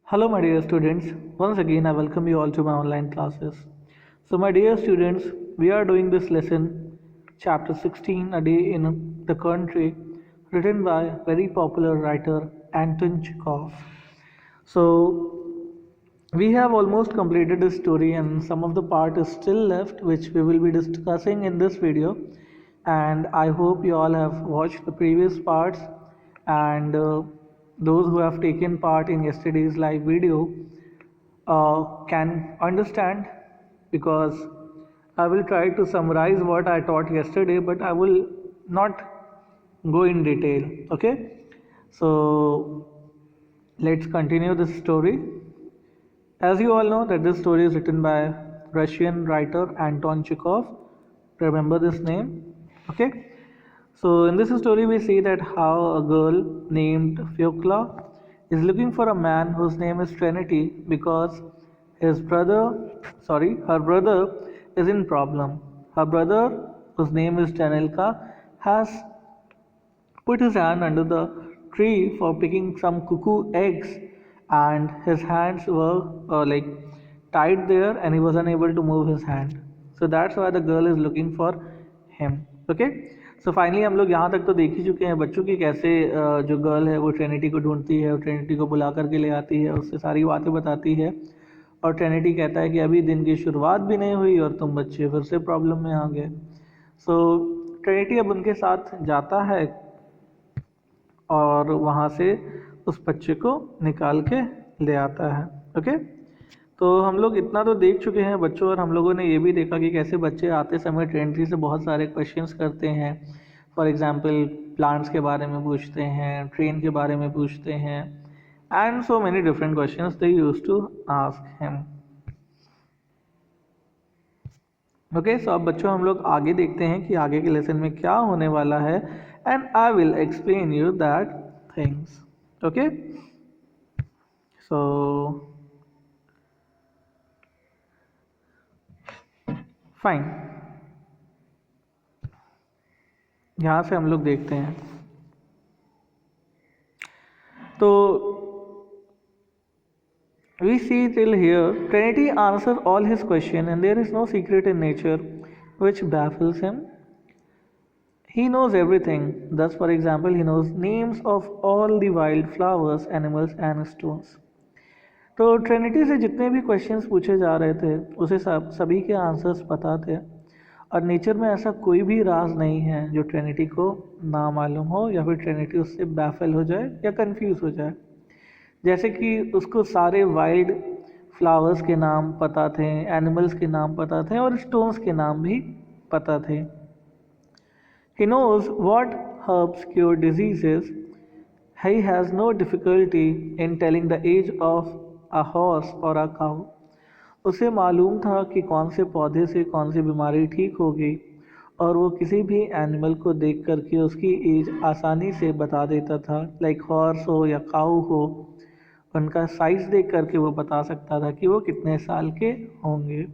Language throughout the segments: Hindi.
Hello, my dear students. Once again, I welcome you all to my online classes. So, my dear students, we are doing this lesson, chapter 16, A Day in the Country, written by very popular writer Anton Chekhov. So, we have almost completed this story, and some of the part is still left, which we will be discussing in this video. And I hope you all have watched the previous parts, and those who have taken part in yesterday's live video can understand, because I will try to summarize what I taught yesterday, but I will not go in detail. Okay, so let's continue this story. As you all know that this story is written by Russian writer Anton Chekhov. Remember this name? Okay. So in this story we see that how a girl named Fyokla is looking for a man whose name is Trinity, because her brother is in problem. Her brother, whose name is Chanelka, has put his hand under the tree for picking some cuckoo eggs, and his hands were tied there, and he was unable to move his hand. So that's why the girl is looking for him. Okay, so finally हम लोग यहाँ तक तो देख ही चुके हैं बच्चों की कैसे जो गर्ल है वो ट्रिनिटी को ढूंढती है और ट्रिनिटी को बुला करके ले आती है, उससे सारी बातें बताती है, और ट्रिनिटी कहता है कि अभी दिन की शुरुआत भी नहीं हुई और तुम बच्चे फिर से प्रॉब्लम में आ गए. सो ट्रिनिटी अब उनके साथ जाता है और वहाँ से उस बच्चे को निकाल के ले आता है. ओके, तो हम लोग इतना तो देख चुके हैं बच्चों, और हम लोगों ने ये भी देखा कि कैसे बच्चे आते समय ट्रिनिटी से बहुत सारे क्वेश्चंस करते हैं. फॉर एग्जांपल प्लांट्स के बारे में पूछते हैं, ट्रेन के बारे में पूछते हैं, and so many different questions they used to ask him. Okay, so अब बच्चों हम लोग आगे देखते हैं कि आगे के लेसन में क्या होने वाला है, and I will explain you that things. Okay, so fine, यहाँ से हम लोग देखते हैं. तो we see till here Trinity answers all his questions, and there is no secret in nature which baffles him. He knows everything. Thus, for example, he knows names of all the wild flowers, animals and stones. तो ट्रिनिटी से जितने भी क्वेश्चंस पूछे जा रहे थे उसे सभी के आंसर्स पता थे, और नेचर में ऐसा कोई भी राज नहीं है जो ट्रिनिटी को ना मालूम हो, या फिर ट्रिनिटी उससे बैफल हो जाए या कंफ्यूज हो जाए. जैसे कि उसको सारे वाइल्ड फ्लावर्स के नाम पता थे, एनिमल्स के नाम पता थे, और स्टोन्स के नाम भी पता थे. He knows what herbs cure diseases. He has no difficulty in telling the age of a horse or a cow. उसे मालूम था कि कौन से पौधे से कौन सी बीमारी ठीक होगी, और वो किसी भी एनिमल को देख करके उसकी एज आसानी से बता देता था. लाइक हॉर्स हो या काऊ हो, उनका साइज देख करके वो बता सकता था कि वो कितने साल के होंगे.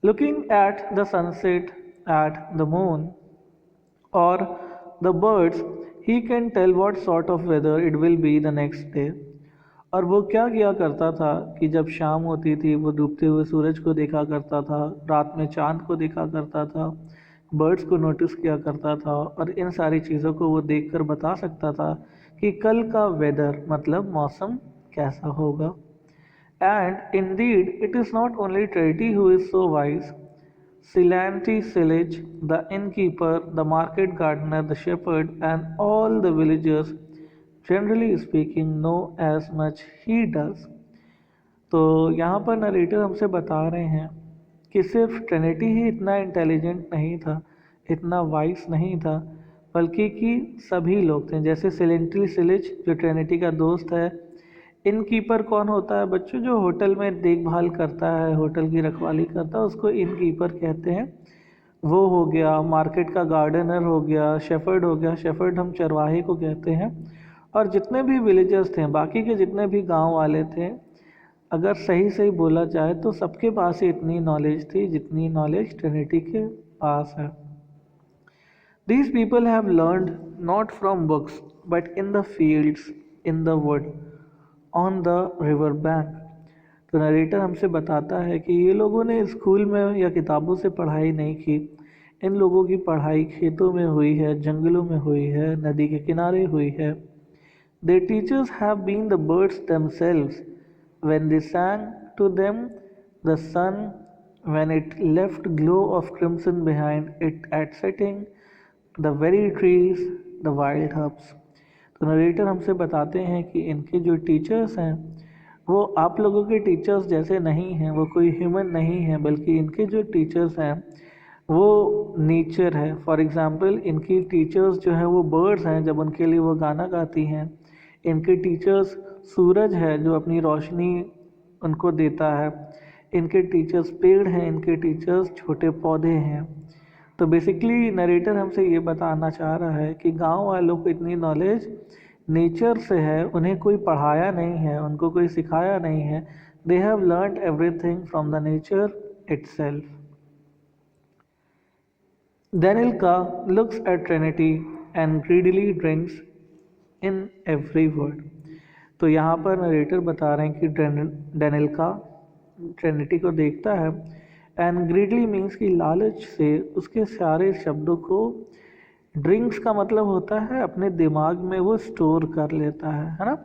Looking at the sunset, at the moon और the birds, he can tell what sort of weather it will be the next day. और वो क्या किया करता था कि जब शाम होती थी वो डूबते हुए सूरज को देखा करता था, रात में चांद को देखा करता था, बर्ड्स को नोटिस किया करता था, और इन सारी चीज़ों को वो देखकर बता सकता था कि कल का वेदर मतलब मौसम कैसा होगा. And Indeed it is not only Trinity who is so wise. Silanti Silich, the innkeeper, the market gardener, the shepherd, and all the villagers, generally speaking, know as much he does. तो यहाँ पर नरेटर हमसे बता रहे हैं कि सिर्फ ट्रिनिटी ही इतना इंटेलिजेंट नहीं था, इतना वाइस नहीं था, बल्कि कि सभी लोग थे. जैसे सिलेंटी सिलिच जो ट्रिनिटी का दोस्त है. इनकीपर कौन होता है बच्चों? जो होटल में देखभाल करता है, होटल की रखवाली करता है, उसको इनकीपर कहते हैं. वो हो गया. मार्केट का गार्डनर हो गया, शेफर्ड हो गया, शेफर्ड हम चरवाहे को कहते हैं. और जितने भी विलेजर्स थे, बाकी के जितने भी गांव वाले थे, अगर सही सही बोला जाए तो सबके पास ही इतनी नॉलेज थी जितनी नॉलेज ट्रिनिटी के पास है. These people have learned not from books but in the fields, in the wood, on the river bank. तो नरेटर हमसे बताता है कि ये लोगों ने स्कूल में या किताबों से पढ़ाई नहीं की, इन लोगों की पढ़ाई खेतों में हुई है, जंगलों में हुई है, नदी के किनारे हुई है. Their teachers have been the birds themselves. When they sang to them, the sun, when it left glow of crimson behind it at setting, the very trees, the wild herbs. तो नरेटर हमसे बताते हैं कि इनके जो टीचर्स हैं वो आप लोगों के टीचर्स जैसे नहीं हैं, वो कोई ह्यूमन नहीं है, बल्कि इनके जो टीचर्स हैं वो नेचर है. फॉर एग्ज़ाम्पल इनकी टीचर्स जो हैं वो बर्ड्स हैं, जब उनके लिए वो गाना गाती हैं. इनके टीचर्स सूरज है जो अपनी रोशनी उनको देता है. इनके टीचर्स पेड़ हैं, इनके टीचर्स छोटे पौधे हैं. तो बेसिकली नरेटर हमसे ये बताना चाह रहा है कि गांव वालों को इतनी नॉलेज नेचर से है, उन्हें कोई पढ़ाया नहीं है, उनको कोई सिखाया नहीं है. They have learned everything from the nature itself. Danilka looks at Trinity and greedily drinks in every word. तो यहाँ पर नरेटर बता रहे हैं कि डेनिल्का ट्रिनिटी को देखता है एंड ग्रीडली मीन्स कि लालच से उसके सारे शब्दों को, ड्रिंक्स का मतलब होता है अपने दिमाग में वो स्टोर कर लेता है ना.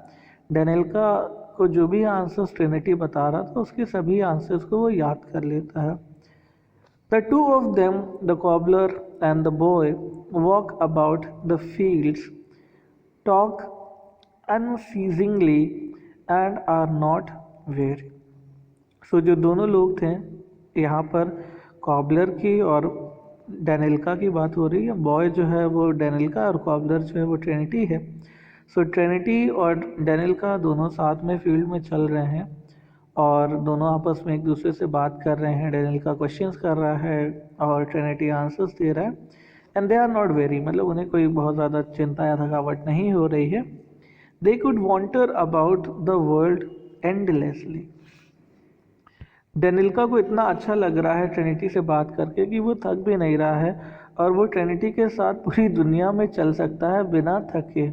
डेनिल्का को जो भी आंसर्स ट्रिनिटी बता रहा था उसके सभी आंसर्स को वो याद कर लेता है. The two of them, the cobbler and the boy, walk about the fields, talk unceasingly and are not weary. So जो दोनों लोग थे, यहाँ पर कॉबलर की और डेनिल्का की बात हो रही है. बॉय जो है वो डेनिल्का और कॉबलर जो है वो ट्रिनिटी है. सो ट्रिनिटी और डेनिल्का दोनों साथ में फील्ड में चल रहे हैं और दोनों आपस में एक दूसरे से बात कर रहे हैं. डेनिल्का क्वेश्चंस कर रहा है और ट्रिनिटी आंसर्स दे रहा है. And they are not very, मतलब उन्हें कोई बहुत ज़्यादा चिंता या थकावट नहीं हो रही है. They could wander about the world endlessly. Danilka को इतना अच्छा लग रहा है ट्रिनिटी से बात करके कि वो थक भी नहीं रहा है और वो ट्रिनिटी के साथ पूरी दुनिया में चल सकता है बिना थके.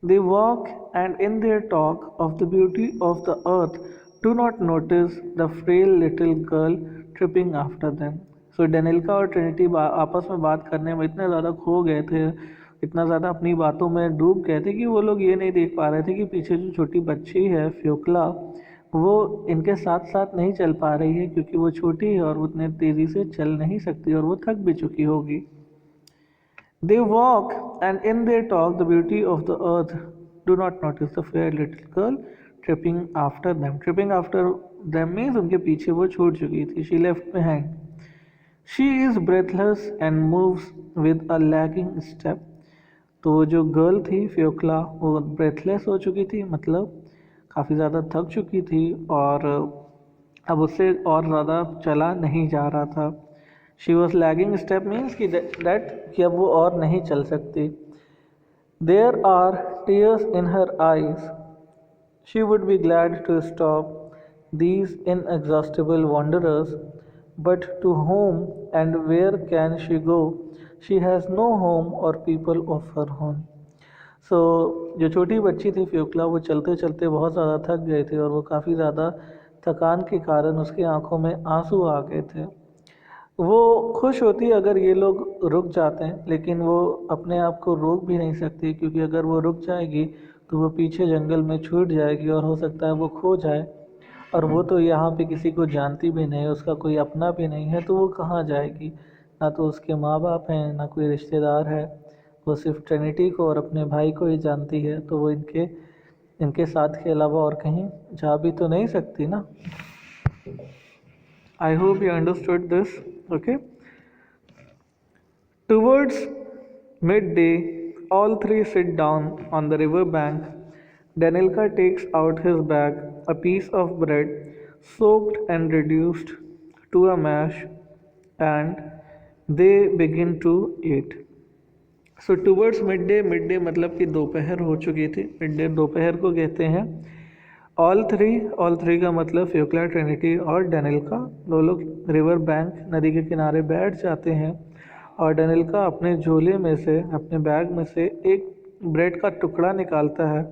They walk and in their talk of the beauty of the earth do not notice the frail little girl tripping after them. So डेनिल्का और ट्रिनिटी आपस में बात करने में इतने ज़्यादा खो गए थे, इतना ज़्यादा अपनी बातों में डूब गए थे कि वो लोग ये नहीं देख पा रहे थे कि पीछे जो छोटी बच्ची है फ्योक्ला, वो इनके साथ साथ नहीं चल पा रही है क्योंकि वो छोटी है और उतने तेज़ी से चल नहीं सकती और वो थक भी चुकी होगी. They walk and in their talk the beauty of the earth do not notice the fair little girl tripping after them. Tripping after them means उनके पीछे वो छूट चुकी थी. She left behind. She is breathless and moves with a lagging step. तो जो गर्ल थी फ्योक्ला वो ब्रेथलेस हो चुकी थी, मतलब काफ़ी ज़्यादा थक चुकी थी और अब उससे और ज़्यादा चला नहीं जा रहा था. She was lagging step means कि दैट कि अब वो और नहीं चल सकती. There are tears in her eyes. She would be glad to stop these inexhaustible wanderers, but to home and where can she go. She has no home or people of her home. So जो छोटी बच्ची थी फ्योक्ला वो चलते चलते बहुत ज़्यादा थक गए थे और वो काफ़ी ज़्यादा थकान के कारण उसकी आंखों में आंसू आ गए थे. वो खुश होती अगर ये लोग रुक जाते हैं, लेकिन वो अपने आप को रोक भी नहीं सकती क्योंकि अगर वो रुक जाएगी तो वो पीछे जंगल में छूट जाएगी और हो सकता है वो खो जाए. और वो तो यहाँ पे किसी को जानती भी नहीं, उसका कोई अपना भी नहीं है, तो वो कहाँ जाएगी. ना तो उसके माँ बाप हैं, ना कोई रिश्तेदार है. वो सिर्फ ट्रिनिटी को और अपने भाई को ही जानती है, तो वो इनके साथ के अलावा और कहीं जा भी तो नहीं सकती ना. I hope you understood this. Okay. Towards midday, all three sit down on the river bank. Danilka takes out his bag, a piece of bread, soaked and reduced to a mash, and they begin to eat. So towards mid day मतलब कि दोपहर हो चुकी थी. मिड डे दोपहर को कहते हैं. ऑल थ्री का मतलब फ्योक्ला, ट्रिनिटी और डेनिल्का, दो लोग रिवर बैंक नदी के किनारे बैठ जाते हैं और डेनिल्का अपने झोले में से, अपने बैग में से एक ब्रेड का टुकड़ा निकालता है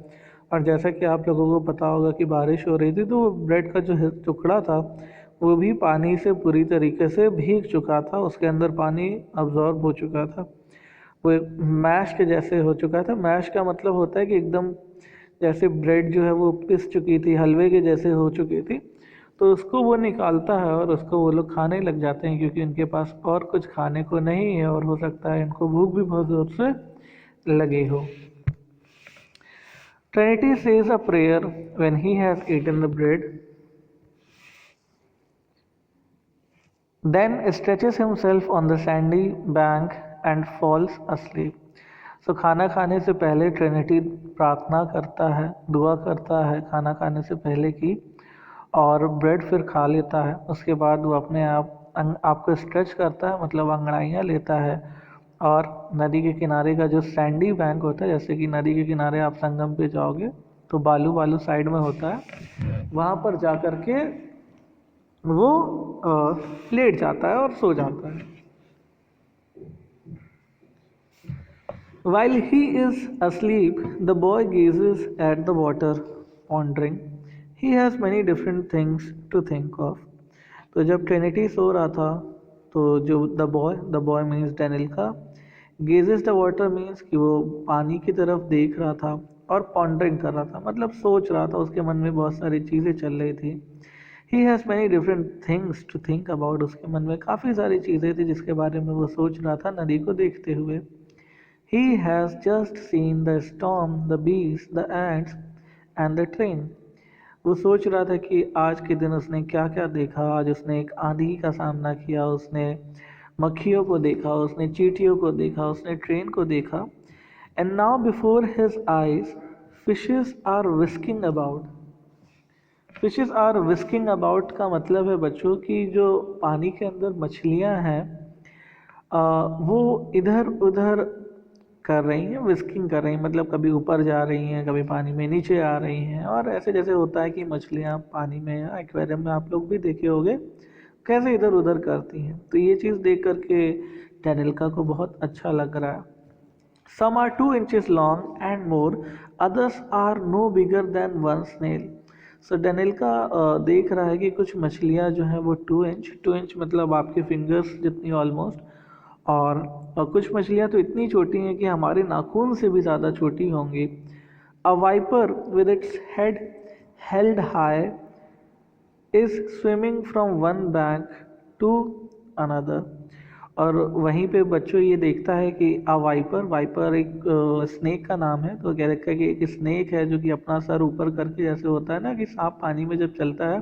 और जैसा कि आप लोगों को पता होगा कि बारिश हो रही थी, तो वो ब्रेड का जो टुकड़ा था वो भी पानी से पूरी तरीके से भीग चुका था, उसके अंदर पानी अब्जॉर्ब हो चुका था, वो एक मैश के जैसे हो चुका था। मैश का मतलब होता है कि एकदम जैसे ब्रेड जो है वो पिस चुकी थी, हलवे के जैसे हो चुकी थी। तो उसको वो निकालता है और उसको वो लोग खाने लग जाते हैं, क्योंकि उनके पास और कुछ खाने को नहीं है और हो सकता है इनको भूख भी बहुत ज़ोर से लगी हो। Trinity says a prayer when he has eaten the bread, then stretches himself on the sandy bank and falls asleep. So खाना खाने से पहले ट्रिनिटी प्रार्थना करता है, दुआ करता है खाना खाने से पहले की, और ब्रेड फिर खा लेता है। उसके बाद वो अपने आप को स्ट्रेच करता है, मतलब अंगड़ाइयाँ लेता है, और नदी के किनारे का जो सैंडी बैंक होता है, जैसे कि नदी के किनारे आप संगम पे जाओगे तो बालू बालू साइड में होता है, वहाँ पर जा कर के वो लेट जाता है और सो जाता है। While he is asleep, the boy gazes at the water, pondering. He has many different things to think of. तो जब ट्रिनिटी सो रहा था, तो जो द बॉय मीन्स डेनिल का, गेजेस द वाटर मीन्स कि वो पानी की तरफ देख रहा था और पॉन्डरिंग कर रहा था, मतलब सोच रहा था, उसके मन में बहुत सारी चीज़ें चल रही थी। He has many different things to think about, उसके मन में काफ़ी सारी चीज़ें थी जिसके बारे में वो सोच रहा था नदी को देखते हुए। He has just seen the storm, the bees, the ends and the train. वो सोच रहा था कि आज के दिन उसने क्या क्या देखा। आज उसने एक आंधी का सामना किया, उसने मक्खियों को देखा, उसने चींटियों को देखा, उसने ट्रेन को देखा। And now before his eyes fishes are whisking about. Fishes are whisking about का मतलब है बच्चों कि जो पानी के अंदर मछलियां हैं, वो इधर उधर कर रही हैं, विस्किंग कर रही हैं, मतलब कभी ऊपर जा रही हैं, कभी पानी में नीचे आ रही हैं। और ऐसे जैसे होता है कि मछलियाँ पानी में या एक्वेरियम में आप लोग भी देखे होंगे कैसे इधर उधर करती हैं। तो ये चीज़ देख करके डेनिल्का को बहुत अच्छा लग रहा है। Some are 2 inches long and more, others are no bigger than one snail. So डेनिल्का देख रहा है कि कुछ मछलियाँ जो हैं वो 2 इंच मतलब आपके फिंगर्स जितनी ऑलमोस्ट, और कुछ मछलियाँ तो इतनी छोटी हैं कि हमारे नाखून से भी ज़्यादा छोटी होंगी। A viper with its head held high is swimming from one bank to another. और वहीं पे बच्चों ये देखता है कि अ वाइपर एक स्नेक का नाम है। तो कह रखा है कि एक स्नेक है जो कि अपना सर ऊपर करके, जैसे होता है ना कि सांप पानी में जब चलता है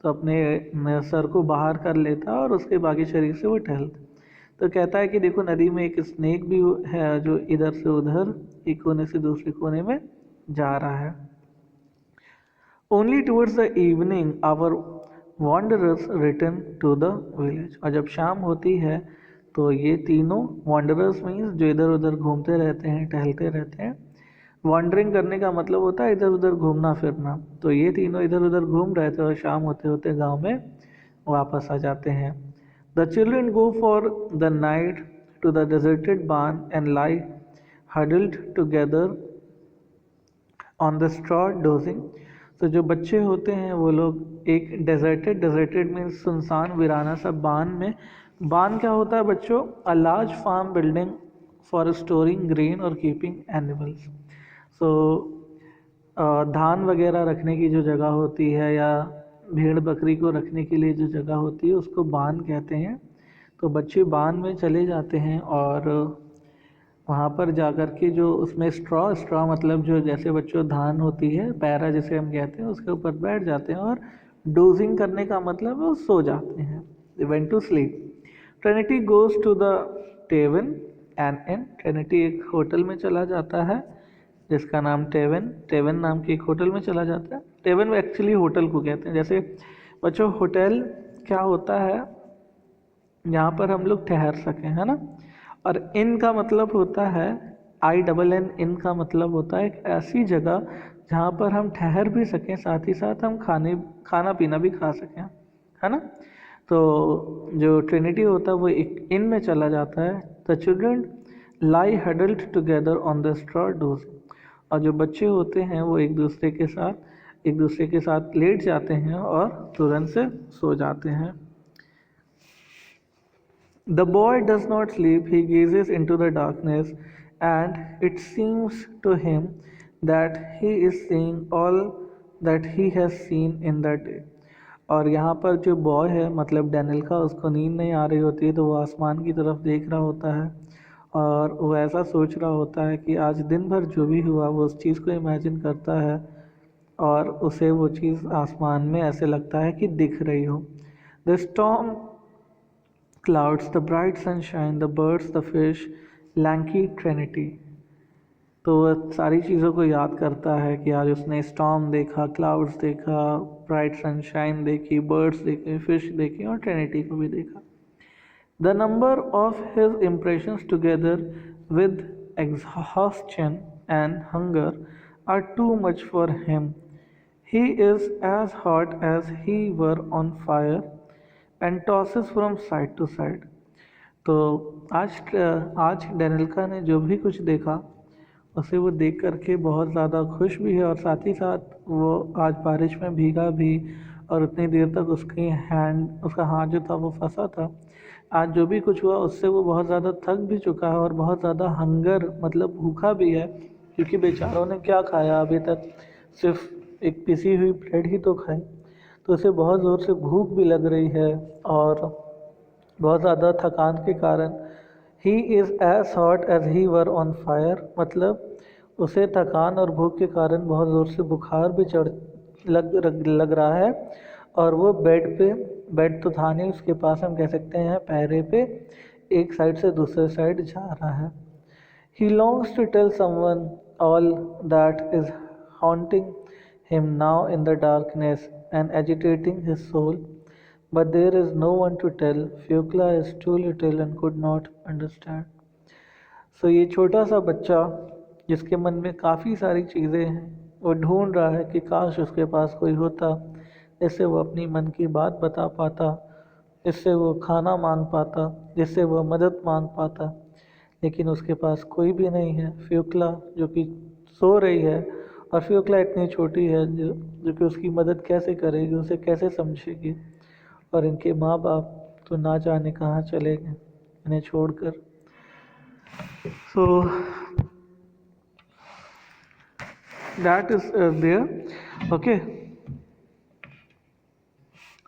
तो अपने सर को बाहर कर लेता है और उसके बाकी शरीर से वो टहलता है। तो कहता है कि देखो नदी में एक स्नेक भी है जो इधर से उधर एक कोने से दूसरे कोने में जा रहा है। Only towards the evening our wanderers return to the village। और जब शाम होती है तो ये तीनों wanderers मीन्स जो इधर उधर घूमते रहते हैं, टहलते रहते हैं। वॉन्डरिंग करने का मतलब होता है इधर उधर घूमना फिरना। तो ये तीनों इधर उधर घूम रहे थे और शाम होते होते गांव में वापस आ जाते हैं। The children go for the night to the deserted barn and lie huddled together on the straw dozing. तो जो बच्चे होते हैं वो लोग एक डेजर्टेड मीन्स सुनसान वीराना सा बान में। बान क्या होता है बच्चों? A large farm building for storing grain or keeping animals. So धान वगैरह रखने की जो जगह होती है या भेड़ बकरी को रखने के लिए जो जगह होती है उसको बान कहते हैं। तो बच्चे बान में चले जाते हैं और वहाँ पर जाकर के जो उसमें स्ट्रॉ मतलब जो जैसे बच्चों धान होती है पैरा जिसे हम कहते हैं, उसके ऊपर बैठ जाते हैं और डोजिंग करने का मतलब है वो सो जाते हैं। They went to sleep. Trinity goes to the tavern and inn. Trinity एक होटल में चला जाता है जिसका नाम टेवन नाम के एक होटल में चला जाता है। टेवन में एक्चुअली होटल को कहते हैं। जैसे बच्चों होटल क्या होता है? जहाँ पर हम लोग ठहर सकें, है ना। और इन का मतलब होता है INN। इन का मतलब होता है एक ऐसी जगह जहाँ पर हम ठहर भी सकें, साथ ही साथ हम खाना पीना भी खा सकें, है ना। तो जो ट्रिनिटी होता है वो एक इन में चला जाता है। The children lie huddled together on the straw dose. और जो बच्चे होते हैं वो एक दूसरे के साथ लेट जाते हैं और तुरंत से सो जाते हैं। The boy does not sleep, he gazes into the darkness, and it seems to him that he is seeing all that he has seen in that day. और यहाँ पर जो बॉय है मतलब डैनियल का, उसको नींद नहीं आ रही होती है, तो वो आसमान की तरफ देख रहा होता है और वो ऐसा सोच रहा होता है कि आज दिन भर जो भी हुआ वो उस चीज़ को इमेजिन करता है और उसे वो चीज़ आसमान में ऐसे लगता है कि दिख रही हो। The storm clouds, the bright sunshine, the birds, the fish, lanky Trinity। तो वह सारी चीज़ों को याद करता है कि आज उसने स्टॉर्म देखा, क्लाउड्स देखा, ब्राइट सनशाइन देखी, बर्ड्स देखे, फिश देखी और ट्रिनिटी को भी देखा। The number of his impressions together with exhaustion and hunger are too much for him. He is as hot as he were on fire and tosses from side to side। तो आज डेनिल्का ने जो भी कुछ देखा उसे वो देख करके बहुत ज़्यादा खुश भी है और साथ ही साथ वो आज बारिश में भीगा भी और उतनी देर तक उसका हाथ जो था वो फंसा था। आज जो भी कुछ हुआ उससे वो बहुत ज़्यादा थक भी चुका है और बहुत ज़्यादा हंगर मतलब भूखा भी है, क्योंकि बेचारों ने क्या खाया अभी तक, सिर्फ एक पिसी हुई ब्रेड ही तो खाई। तो उसे बहुत ज़ोर से भूख भी लग रही है और बहुत ज़्यादा थकान के कारण he is as hot as he were on fire, मतलब उसे थकान और भूख के कारण बहुत ज़ोर से बुखार भी लग रहा है और वो बेड तो था नहीं उसके पास, हम कह सकते हैं पैरे पे एक साइड से दूसरे साइड जा रहा है। He longs to tell someone all that is haunting him now in the darkness and agitating his soul, but there is no one to tell. Fucla is too little and could not understand. So ये छोटा सा बच्चा जिसके मन में काफ़ी सारी चीज़ें हैं, वो ढूंढ रहा है कि काश उसके पास कोई होता जिससे वो अपनी मन की बात बता पाता, जिससे वो खाना मांग पाता, जिससे वो मदद मांग पाता, लेकिन उसके पास कोई भी नहीं है। फ्यूक्ला जो कि सो रही है और फ्यूक्ला इतनी छोटी है जो कि उसकी मदद कैसे करेगी, उसे कैसे समझेगी, और इनके माँ बाप तो ना जाने कहाँ चले गए इन्हें छोड़कर। So that is there. Okay,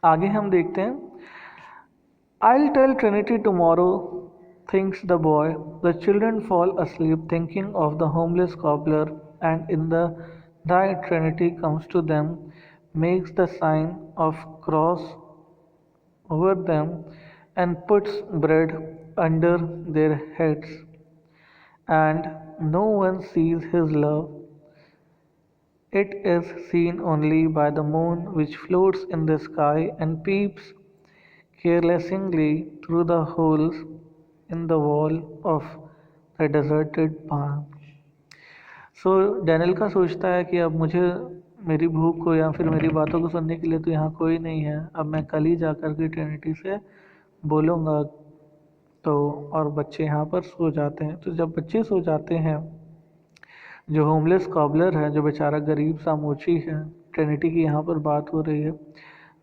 आगे हम देखते हैं। I'll tell Trinity tomorrow, thinks the boy. The children fall asleep thinking of the homeless cobbler, and in the night Trinity comes to them, makes the sign of cross over them, and puts bread under their heads, and no one sees his love. It is seen only by the moon which floats in the sky and peeps carelessly through the holes in the wall of the deserted barn। So Daniel का सोचता है कि अब मुझे मेरी भूख को या फिर मेरी बातों को सुनने के लिए तो यहाँ कोई नहीं है, अब मैं कल ही जा कर के ट्रिनिटी से बोलूँगा। तो और बच्चे यहाँ पर सो जाते हैं। तो जब बच्चे सो जाते हैं, जो होमलेस कॉबलर है, जो बेचारा गरीब सा मोची है, ट्रिनिटी की यहाँ पर बात हो रही है,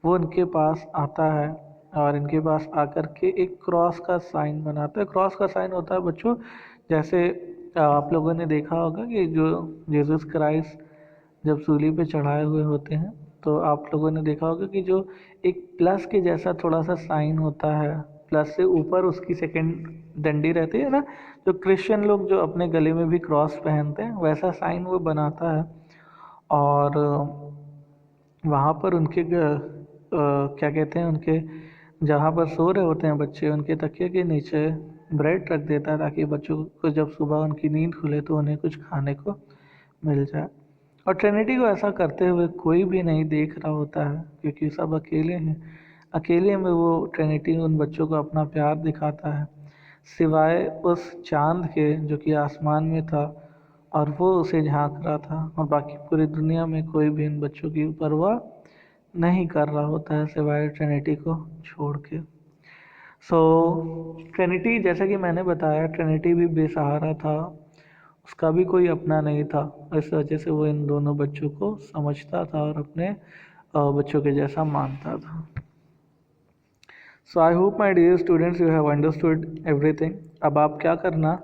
वो इनके पास आता है और इनके पास आकर के एक क्रॉस का साइन बनाता है। क्रॉस का साइन होता है बच्चों, जैसे आप लोगों ने देखा होगा कि जो जीसस क्राइस्ट जब सूली पे चढ़ाए हुए होते हैं, तो आप लोगों ने देखा होगा कि जो एक प्लस के जैसा थोड़ा सा साइन होता है, प्लस से ऊपर उसकी सेकंड डंडी रहती है ना, जो क्रिश्चियन लोग जो अपने गले में भी क्रॉस पहनते हैं, वैसा साइन वो बनाता है। और वहाँ पर उनके क्या कहते हैं, उनके जहाँ पर सो रहे होते हैं बच्चे, उनके तकिए के नीचे ब्रेड रख देता है ताकि बच्चों को जब सुबह उनकी नींद खुले तो उन्हें कुछ खाने को मिल जाए। और ट्रिनिटी को ऐसा करते हुए कोई भी नहीं देख रहा होता है, क्योंकि सब अकेले हैं। अकेले में वो ट्रिनिटी उन बच्चों को अपना प्यार दिखाता है, सिवाय उस चांद के जो कि आसमान में था और वो उसे झांक रहा था, और बाकी पूरी दुनिया में कोई भी इन बच्चों की परवाह नहीं कर रहा होता है सिवाय ट्रिनिटी को छोड़ के। सो ट्रिनिटी, जैसा कि मैंने बताया, ट्रिनिटी भी बेसहारा था उसका भी कोई अपना नहीं था, इस वजह से वो इन दोनों बच्चों को समझता था और अपने बच्चों के जैसा मानता था। So I hope my dear students you have understood everything. अब आप क्या करना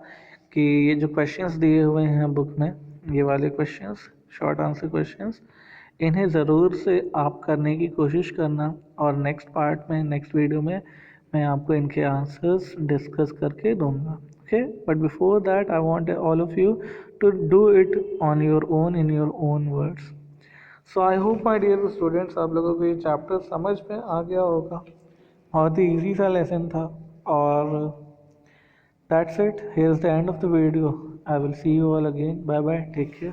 कि ये जो क्वेश्चंस दिए हुए हैं बुक में, ये वाले क्वेश्चंस, शॉर्ट आंसर क्वेश्चंस, इन्हें ज़रूर से आप करने की कोशिश करना, और नेक्स्ट पार्ट में, नेक्स्ट वीडियो में मैं आपको इनके आंसर्स डिस्कस करके दूंगा। Okay, but before that I want all of you to do it on your own, in your own words. So I hope my dear students आप लोगों को ये चैप्टर समझ में आ गया होगा। बहुत ही इजी सा लेसन था। और that's it, here is the end of the video. I will see you all again. Bye bye, take care.